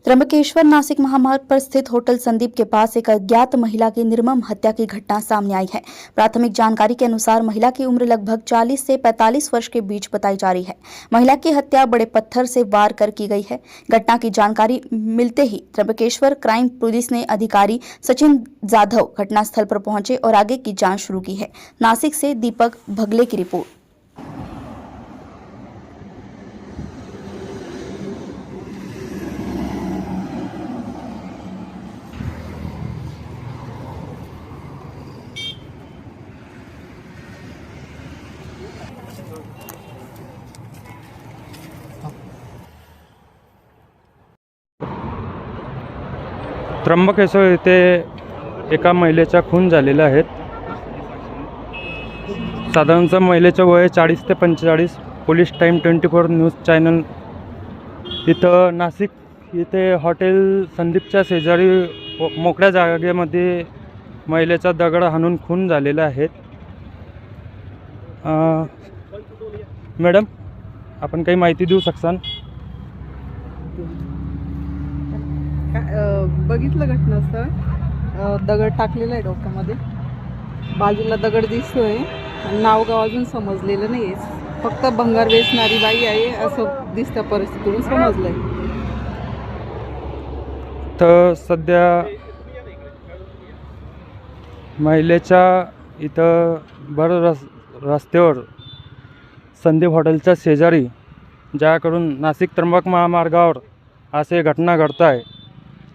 त्र्यंबकेश्वर नासिक महामार्ग पर स्थित होटल संदीप के पास एक अज्ञात महिला की निर्मम हत्या की घटना सामने आई है। प्राथमिक जानकारी के अनुसार महिला की उम्र लगभग 40 से 45 वर्ष के बीच बताई जा रही है। महिला की हत्या बड़े पत्थर से वार कर की गई है। घटना की जानकारी मिलते ही त्र्यंबकेश्वर क्राइम पुलिस ने अधिकारी सचिन जाधव घटनास्थल पर पहुंचे और आगे की जाँच शुरू की है। नासिक से दीपक भगले की रिपोर्ट। त्र्यंबकेश्वर येथे एका महिलेचा खून झालेला आहे। साधारणतः महिलेचे वय 40 ते 45। पोलीस टाइम 24 न्यूज चॅनल इथं नाशिक इथे हॉटेल संदीपच्या शेजारी मोकळ्या जागेमध्ये महिलेचा दगड हाणून खून झालेला आहे। मॅडम, आपण काही माहिती देऊ शकसान? बघितलं घटनास्थळ, दगड टाकलेला आहे डोक्यामध्ये, बाजूला दगड दिसतोय, नाव गाव अजून समजलेलं नाही आहे, फक्त भंगार वेचणारी बाई आहे असं दिसतं, परिस्थितीतून समजलंय। तर सध्या महिलेच्या इथं भर रस्त्यावर संदीप हॉटेलच्या शेजारी ज्याकडून नाशिक त्र्यंबक महामार्गावर असे घटना घडत आहे।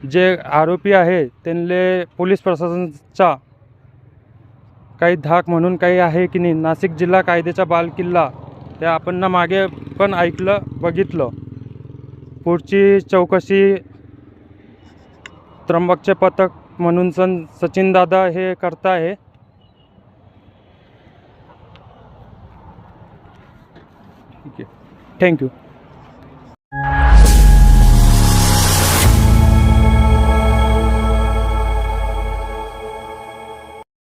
जे आरोपी आहे त्यांना पोलीस प्रशासनाचा काही धाक म्हणून काही आहे की नाही, नाशिक जिल्हा कायद्याचा बालकिल्ला ते आपण ना मागे पण ऐकलं बघितलं। पुढची चौकशी त्र्यंबकचे पथक म्हणून सचिन दादा हे करत आहे। ठीक आहे, थँक्यू।